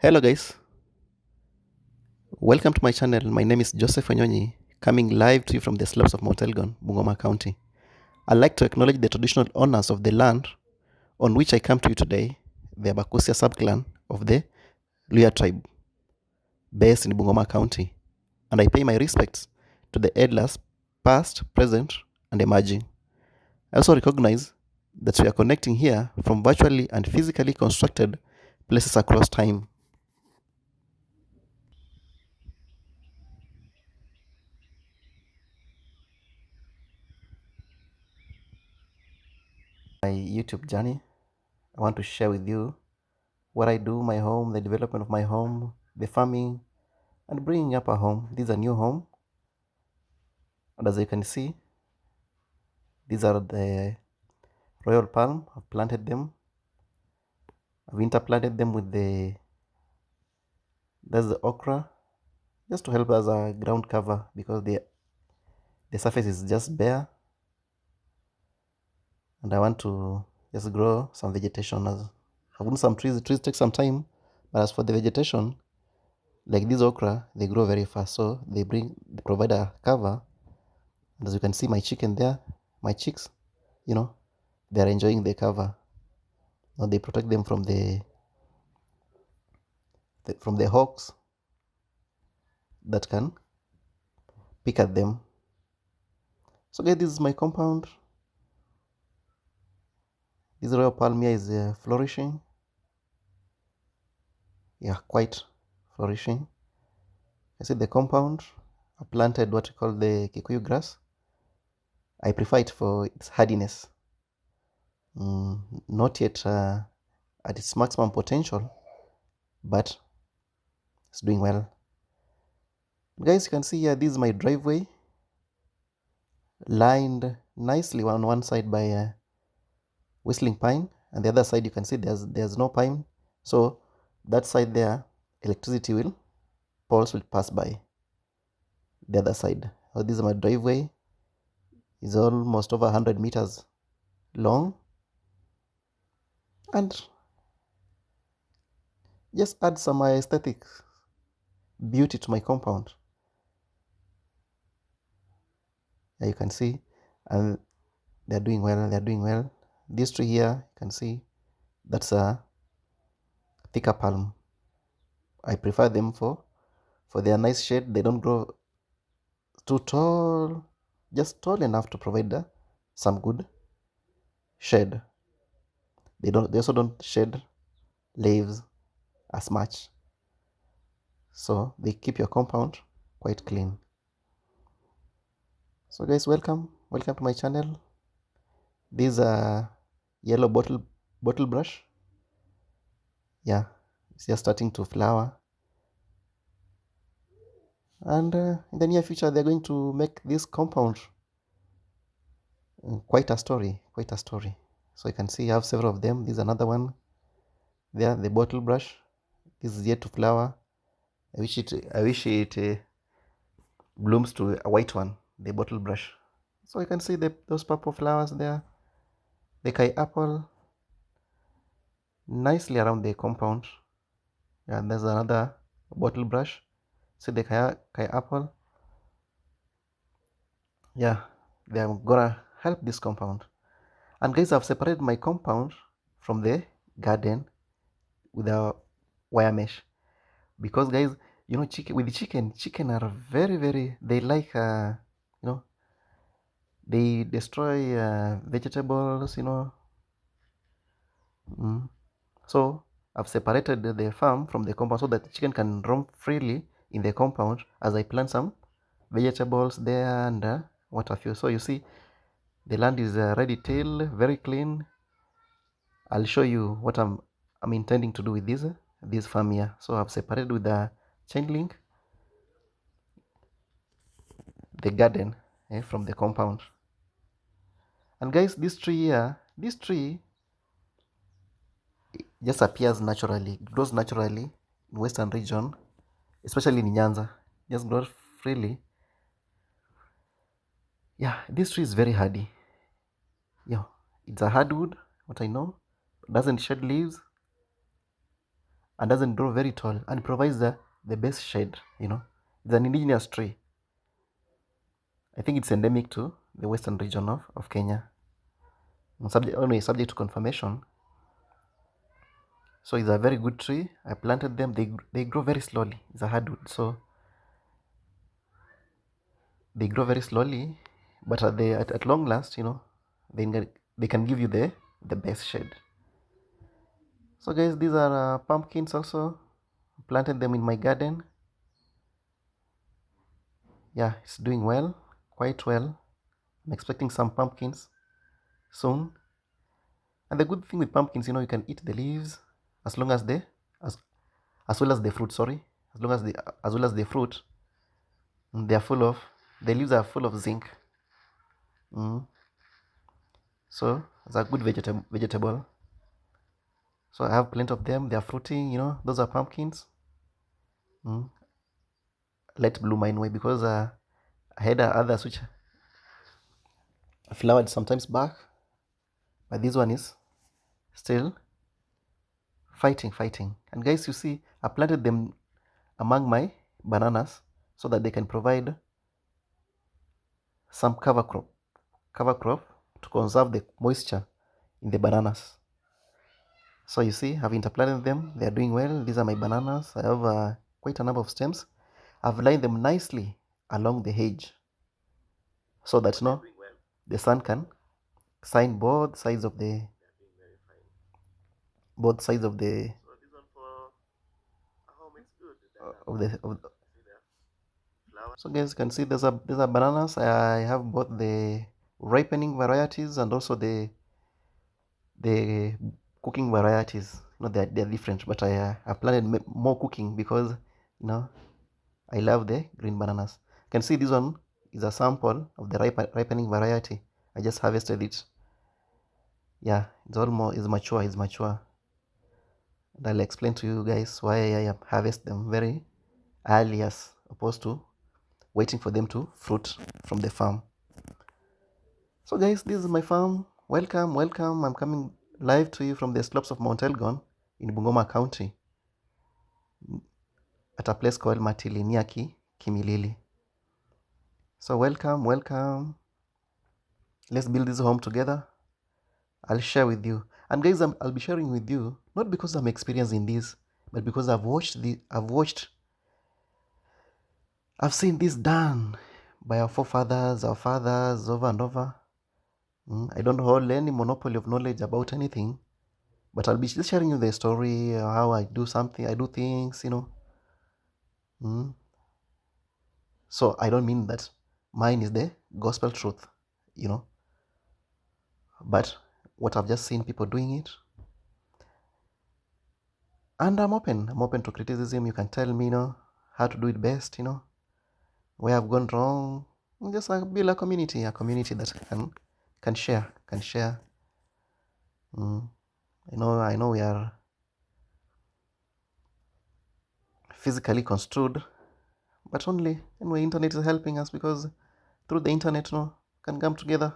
Hello guys, welcome to my channel. My name is Joseph Onyonyi, coming live to you from the slopes of Mount Elgon, Bungoma County. I'd like to acknowledge the traditional owners of the land on which I come to you today, the Abakusia subclan of the Luya tribe, based in Bungoma County, and I pay my respects to the elders past, present, and emerging. I also recognize that we are connecting here from virtually and physically constructed places across time. My YouTube journey, I want to share with you what I do, my home, the development of my home, the farming, and bringing up a home. This is a new home, and as you can see, these are the royal palm. I've planted them. I've interplanted them with that's the okra, just to help as a ground cover because the surface is just bare, and I want to just grow some vegetation. As I've grown some trees. Trees take some time, but as for the vegetation, like this okra, they grow very fast, so they provide a cover. And as you can see, my chicken there, my chicks, they're enjoying the cover. Now they protect them from the hawks that can pick at them. So guys, this is my compound. This royal palmia is flourishing. Yeah, quite flourishing. I see the compound. I planted what we call the Kikuyu grass. I prefer it for its hardiness. Not yet at its maximum potential, but it's doing well. Guys, you can see here, this is my driveway, lined nicely on one side by a whistling pine, and the other side you can see there's no pine. So that side there, electricity poles will pass by the other side. So this is my driveway. It's almost over 100 meters long, and just add some aesthetic beauty to my compound. You can see, and they're doing well. This tree here, you can see, that's a thicker palm. I prefer them for their nice shade. They don't grow too tall, just tall enough to provide some good shade. They also don't shed leaves as much, so they keep your compound quite clean. So guys, welcome to my channel. This is a yellow bottle brush. Yeah, it's just starting to flower, and in the near future they're going to make this compound quite a story. So you can see I have several of them. This is another one there, the bottle brush. This is yet to flower. I wish it blooms to a white one, the bottle brush. So you can see those purple flowers there, the kai apple, nicely around the compound. And there's another bottle brush. See the kai apple. Yeah, they're gonna help this compound. And guys, I've separated my compound from the garden with a wire mesh, because guys, chicken are very, they like they destroy vegetables. So I've separated the farm from the compound so that the chicken can roam freely in the compound as I plant some vegetables there and what have you. So you see, the land is ready till very clean. I'll show you what I'm intending to do with this farm here. So I've separated with the chain link the garden from the compound. And guys, this tree just appears naturally, grows naturally in western region, especially in Nyanza. Just grows freely. Yeah, this tree is very hardy. It's a hardwood, what I know. Doesn't shed leaves, and doesn't grow very tall and provides the best shade, you know. It's an indigenous tree. I think it's endemic to the western region of Kenya. Subject to confirmation. So it's a very good tree. I planted them. They grow very slowly. It's a hardwood, so they grow very slowly. But at long last, you know, they can give you the best shade. So guys, these are pumpkins also. Planted them in my garden. Yeah, it's doing well, quite well. I'm expecting some pumpkins soon. And the good thing with pumpkins, you know, you can eat the leaves as long as as as well as the fruit. Sorry, as well as the fruit, they are full of the leaves are full of zinc. So it's a good vegetable. So I have plenty of them. They are fruiting. You know, those are pumpkins. Light blue mine way because I had others which flowered sometimes back, but this one is still fighting. And guys, you see, I planted them among my bananas so that they can provide some cover crop to conserve the moisture in the bananas. So you see, I've interplanted them. They are doing well. These are my bananas. I have quite a number of stems. I've lined them nicely along the hedge so that no, the sun can shine both sides of the of the of, so guys, you can see these are bananas. I have both the ripening varieties and also the cooking varieties. No, they're different, but I planted more cooking because you know I love the green bananas. You can see this one is a sample of the ripening variety. I just harvested it. Yeah, it's mature. It's mature. And I'll explain to you guys why I harvest them very early as opposed to waiting for them to fruit from the farm. So guys, this is my farm. Welcome. I'm coming live to you from the slopes of Mount Elgon in Bungoma County at a place called Matili near Kimilili. So welcome. Let's build this home together. I'll share with you. And guys, I'll be sharing with you not because I'm experienced in this, but because I've seen this done by our forefathers, our fathers, over and over. I don't hold any monopoly of knowledge about anything, but I'll be just sharing you the story, how I do things, you know. So I don't mean that mine is the gospel truth, you know, but what I've just seen people doing it. And I'm open to criticism. You can tell me, you know, how to do it best, you know, where I've gone wrong. Just build a community that can share. I know we are physically construed, but only anyway, internet is helping us because through the internet, you know, can come together.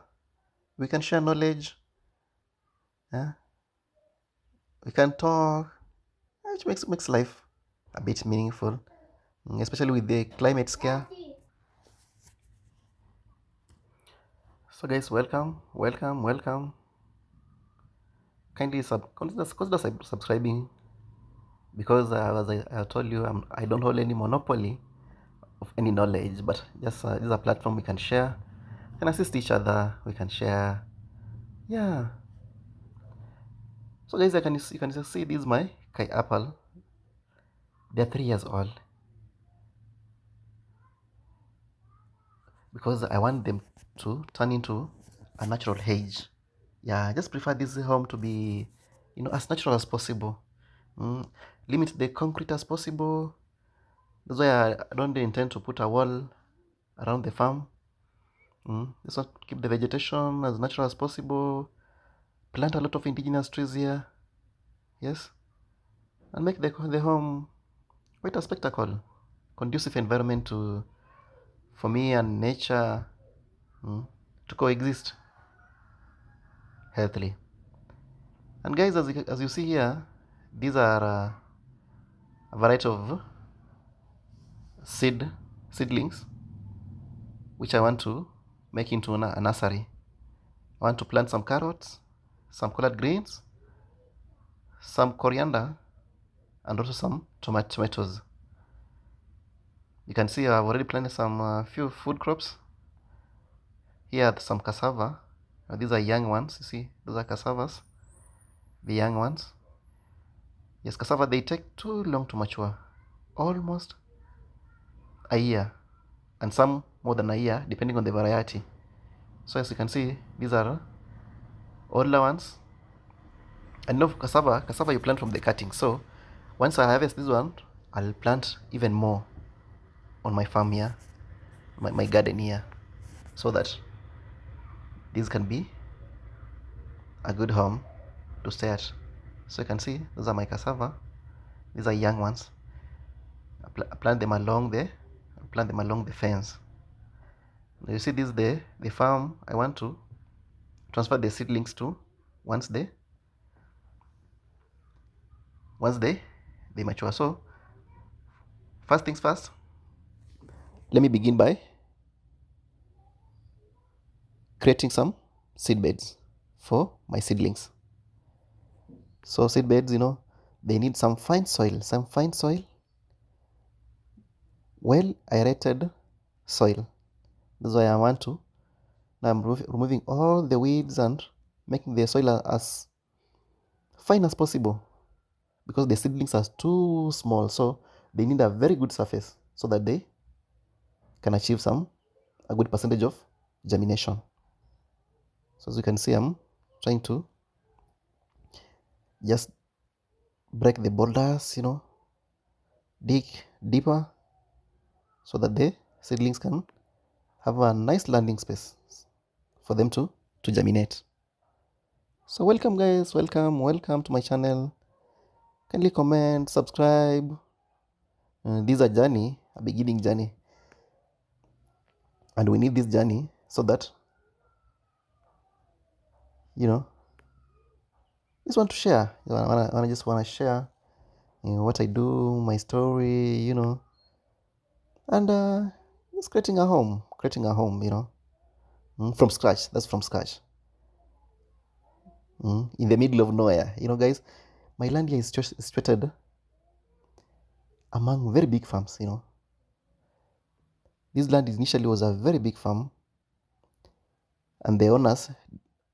We can share knowledge. Yeah? We can talk, which makes life a bit meaningful, especially with the climate scare. So guys, welcome. Kindly consider subscribing because as I told you, I don't hold any monopoly of any knowledge, but just this is a platform we can share, we can assist each other, we can share. Yeah. So guys, you can just see this is my Kai apple. They're 3 years old because I want them to turn into a natural hedge. Yeah, I just prefer this home to be, you know, as natural as possible. Limit the concrete as possible. That's why I don't intend to put a wall around the farm. Just want to keep the vegetation as natural as possible. Plant a lot of indigenous trees here. Yes. And make the home quite a spectacle. Conducive environment for me and nature to coexist healthily. And guys, as you see here, these are a variety of seedlings which I want to make into a nursery. I want to plant some carrots, some collard greens, some coriander, and also some tomatoes. You can see I've already planted some few food crops. Here are some cassava. These are young ones. You see, those are cassavas, the young ones. Yes, cassava, they take too long to mature, almost a year, and some more than a year, depending on the variety. So as you can see, these are older ones. And no cassava you plant from the cutting. So once I harvest this one, I'll plant even more on my farm here, my garden here, so that this can be a good home to stay at. So you can see those are my cassava. These are young ones. I plant them along the fence. Now you see this the farm I want to transfer the seedlings to once they mature. So first things first, let me begin by creating some seed beds for my seedlings. So seed beds, they need some fine soil, well aerated soil. That's why I want to. Now I'm removing all the weeds and making the soil as fine as possible, because the seedlings are too small, so they need a very good surface so that they can achieve a good percentage of germination. So as you can see, I'm trying to just break the boulders, dig deeper so that the seedlings can have a nice landing space for them to germinate. So welcome guys, welcome to my channel. Kindly comment, subscribe. This is a beginning journey, and we need this journey so that just want to share. I just want to share what I do, my story, and just creating a home, from scratch. That's from scratch. In the middle of nowhere, guys. My land here is situated among very big farms. This land initially was a very big farm, and the owners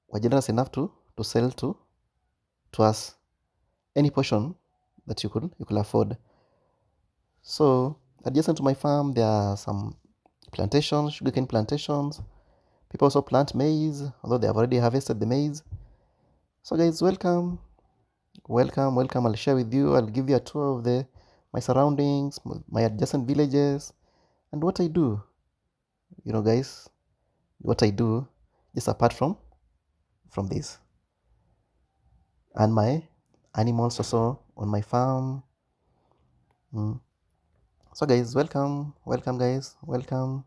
were generous enough to sell to us any portion that you could afford. So adjacent to my farm, there are some plantations, sugarcane plantations. People also plant maize, although they have already harvested the maize. So guys, welcome. I'll share with you. I'll give you a tour of my surroundings, my adjacent villages, and what I do. Guys, what I do just apart from this, and my animals also on my farm. So guys, welcome guys, welcome.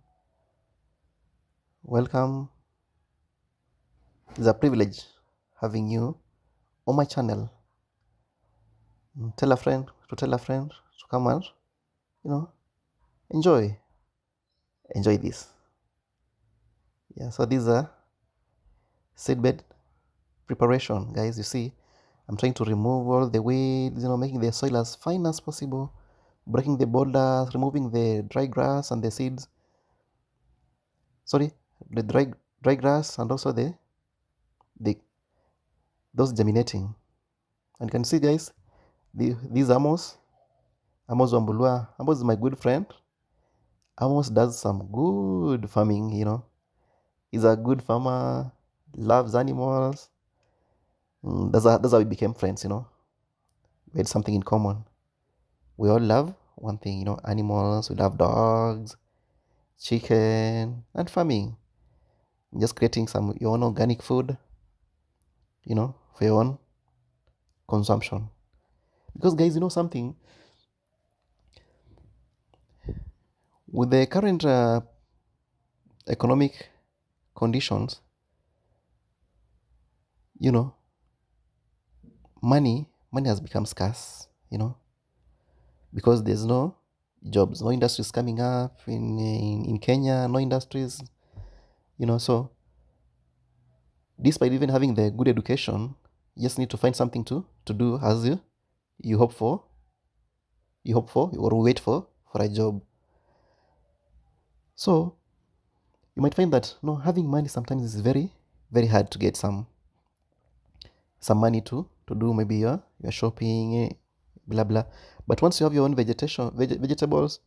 It's a privilege having you on my channel. Tell a friend to come and enjoy this. Yeah, so this is a seedbed preparation, guys. You see, I'm trying to remove all the weeds, making the soil as fine as possible, breaking the boulders, removing the dry grass and the seeds. Sorry, the dry grass and also those germinating. And you can see, guys, these Amos Wambulua. Amos is my good friend. Amos does some good farming, He's a good farmer, loves animals. That's how we became friends, We had something in common. We all love one thing, animals. We love dogs, chicken, and farming. Just creating your own organic food, for your own consumption. Because guys, something, with the current economic conditions, money has become scarce, because there's no jobs, no industries coming up in Kenya, no industries, so despite even having the good education, you just need to find something to do as you hope for, or wait for a job. So you might find that having money sometimes is very, very hard to get some money to do maybe your shopping, blah blah. But once you have your own vegetables,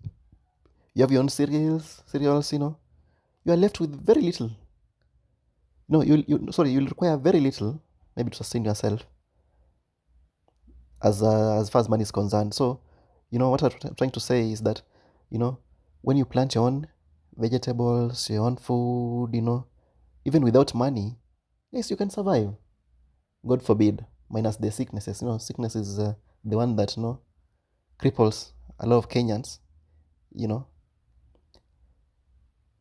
you have your own cereals, you are left with very little. You'll require very little maybe to sustain yourself as far as money is concerned. So, what I'm trying to say is that, when you plant your own vegetables, your own food, even without money, yes, you can survive. God forbid, minus the sicknesses. Sickness is the one that cripples a lot of Kenyans,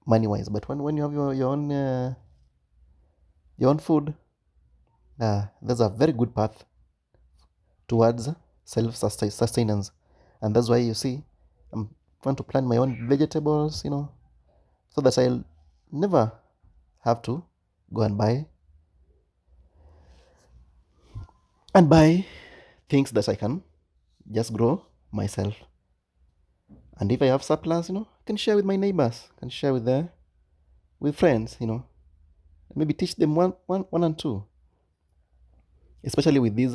money wise. But when you have your own food, there's a very good path towards self-sustenance. And that's why you see I'm trying to plant my own vegetables, so that I'll never have to go and buy things that I can just grow myself. And if I have surplus, I can share with my neighbors, can share with friends, maybe teach them one and two, especially with this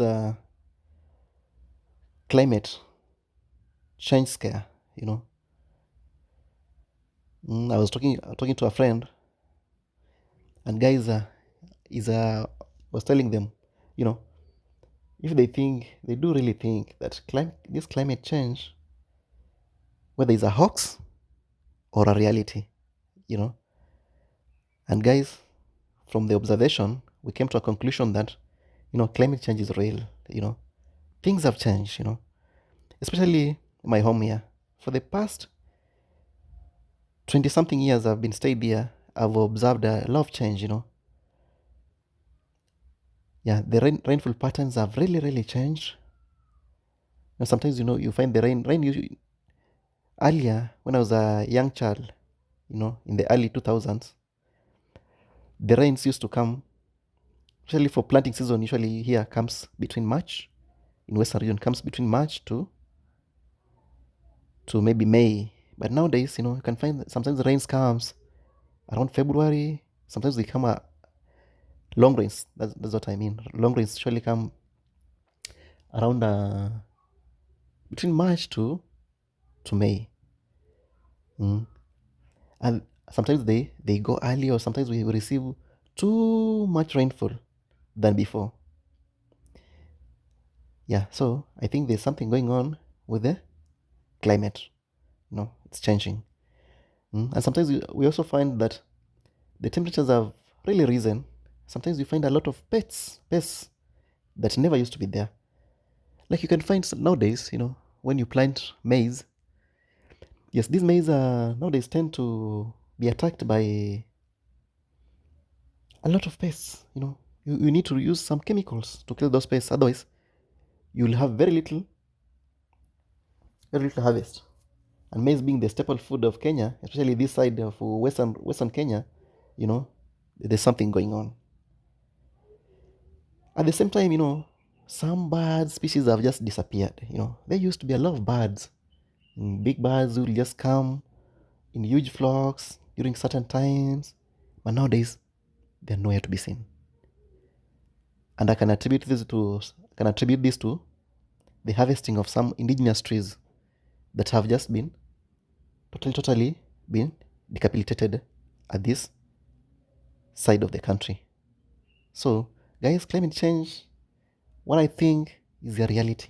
climate change scare. I was talking to a friend, and guys was telling them, if they do really think that this climate change, whether it's a hoax or a reality, and guys, from the observation, we came to a conclusion that, climate change is real. Things have changed, especially my home here. For the past 20 something years I've been stayed here, I've observed a lot of change, Yeah, the rainfall patterns have really, really changed. Sometimes, you find the rain earlier when I was a young child, in the early 2000s, the rains used to come, usually for planting season, usually here comes between March, in Western region, comes between March to maybe May. But nowadays, you can find that sometimes the rains comes around February. Sometimes they come long rains. That's what I mean. Long rains usually come around between March to May. And sometimes they go early, or sometimes we receive too much rainfall than before. Yeah, so I think there's something going on with the climate. It's changing. And sometimes we also find that the temperatures have really risen. Sometimes you find a lot of pests that never used to be there. Like you can find nowadays, when you plant maize, yes, these maize nowadays tend to be attacked by a lot of pests. You need to use some chemicals to kill those pests. Otherwise, you'll have very little harvest. And maize being the staple food of Kenya, especially this side of western Kenya, there's something going on. At the same time, some bird species have just disappeared. There used to be a lot of birds. Big birds will just come in huge flocks during certain times, but nowadays they're nowhere to be seen. And I can attribute this to the harvesting of some indigenous trees that have just been totally been decapitated at this side of the country. So, guys, climate change, what I think is a reality.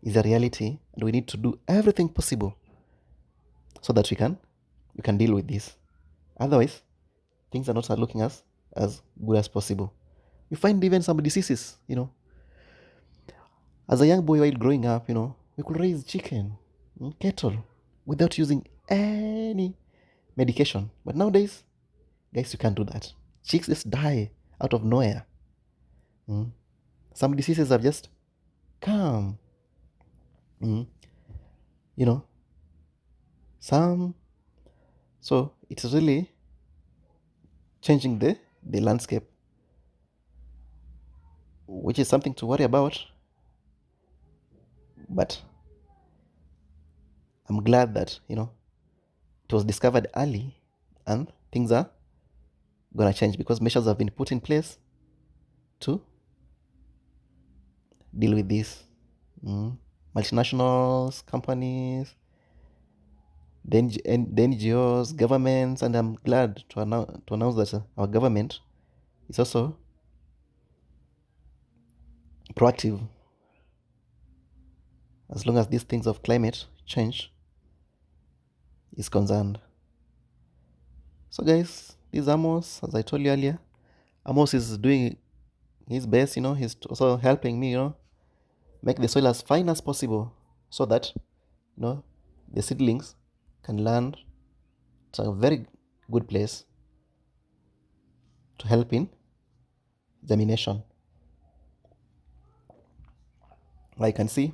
And we need to do everything possible so that we can deal with this. Otherwise, things are not looking as good as possible. You find even some diseases, As a young boy while growing up, we could raise chicken, cattle, without using any medication. But nowadays, guys, you can't do that. Chicks just die out of nowhere. Some diseases have just come. you know, some. So it's really changing the landscape, which is something to worry about. But I'm glad that, you know, it was discovered early and things are gonna change because measures have been put in place to deal with this. Multinationals, companies, the NGOs, governments, and I'm glad to announce that our government is also proactive as long as these things of climate change is concerned. So guys, this is Amos, as I told you earlier. Amos is doing his best, you know, he's also helping me, you know, make the soil as fine as possible so that, you know, the seedlings can land to a very good place to help in germination. Like you can see,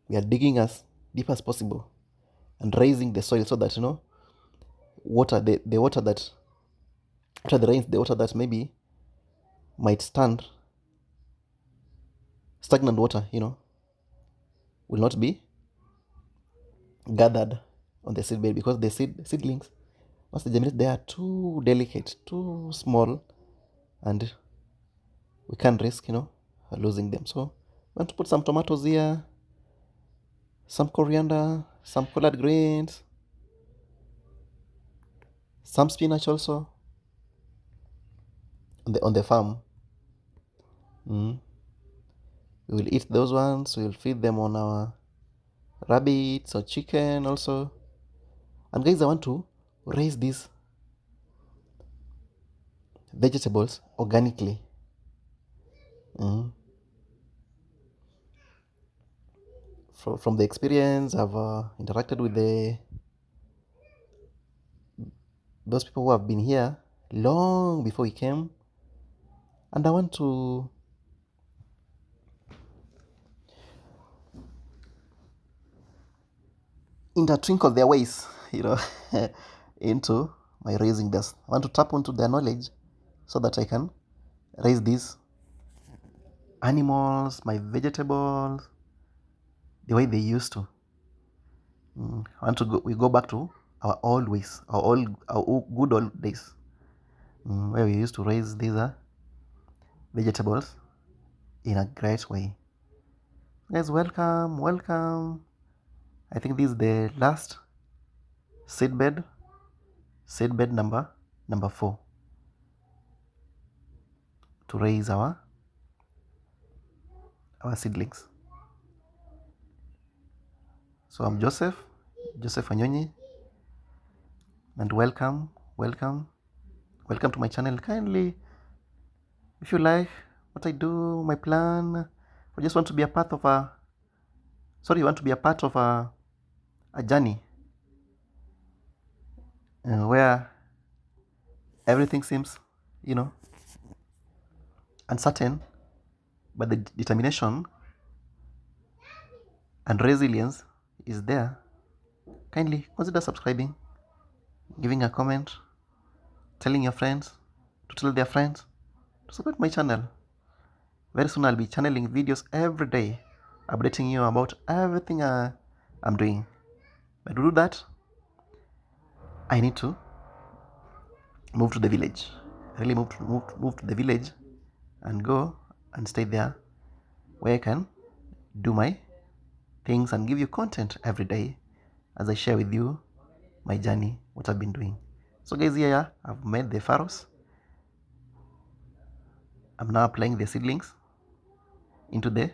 we are digging as deep as possible and raising the soil so that, you know, water, the water that, after the rains, the water that maybe might stand, stagnant water, you know, will not be gathered on the seed bed because the seedlings, once they germinate, they are too delicate, too small, and we can't risk, you know, losing them. So we want to put some tomatoes here, some coriander, some collard greens, some spinach also on the farm. We will eat those ones. We will feed them on our rabbits or chicken also. And guys, I want to raise these vegetables organically. From the experience, I've interacted with those people who have been here long before we came, and I want to intertwinkle their ways, you know, into my raising this. I want to tap into their knowledge so that I can raise these animals, my vegetables, the way they used to. I want to we go back to our old ways, our good old days, where we used to raise these vegetables in a great way. Guys, welcome. I think this is the last seedbed number 4 to raise our seedlings. So I'm Joseph Anyonyi, and welcome to my channel. Kindly, if you like what I do, my plan, or just want to be a part of you want to be a part of a journey where everything seems, you know, uncertain, but the determination and resilience is there. Kindly consider subscribing, giving a comment, telling your friends to tell their friends to support my channel. Very soon I'll be channeling videos every day, updating you about everything I'm doing. But to do that, I need to move to the village. Really move to the village and go and stay there where I can do my things and give you content every day as I share with you my journey, what I've been doing. So guys, here I've made the farrows. I'm now applying the seedlings into the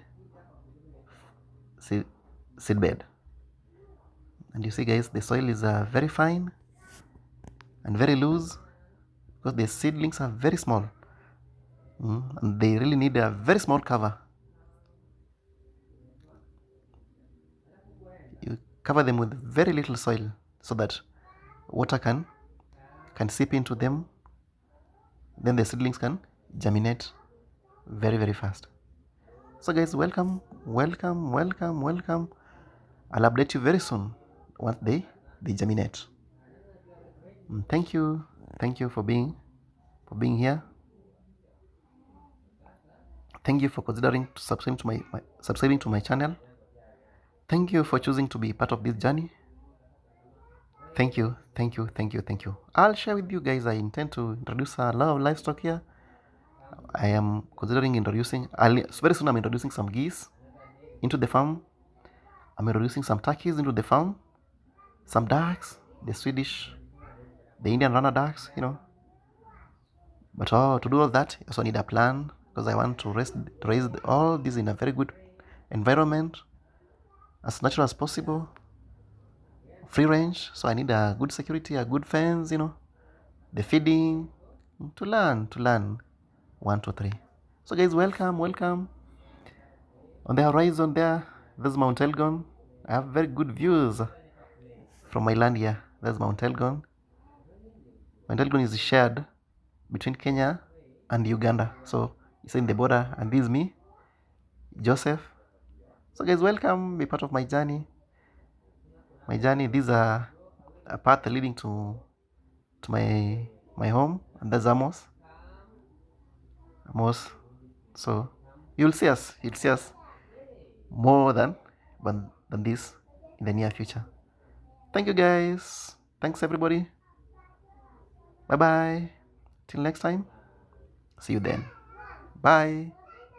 seed bed. And you see guys, the soil is very fine and very loose because the seedlings are very small. And they really need a very small cover. You cover them with very little soil so that water can seep into them. Then the seedlings can germinate very fast. So guys, welcome. I'll update you very soon once they germinate. Thank you for being here. Thank you for considering subscribing to my channel. Thank you for choosing to be part of this journey. Thank you. I'll share with you guys. I intend to introduce a lot of livestock here. I am considering introducing, very soon I'm introducing some geese into the farm. I'm introducing some turkeys into the farm, some ducks, the Swedish, the Indian runner ducks, you know. But to do all that, I also need a plan, because I want to raise all this in a very good environment, as natural as possible, free range. So I need a good security, a good fence, you know, the feeding, to learn 1, 2, 3. So guys, welcome. On the horizon there's Mount Elgon. I have very good views from my land here. There's Mount Elgon. Mount Elgon is shared between Kenya and Uganda. So it's in the border, and this is me, Joseph. So guys, welcome, be part of my journey. These are a path leading to my home, and that's Amos. So you'll see us more than this in the near future. Thank you guys. Thanks everybody. Bye bye. Till next time. See you then. Bye.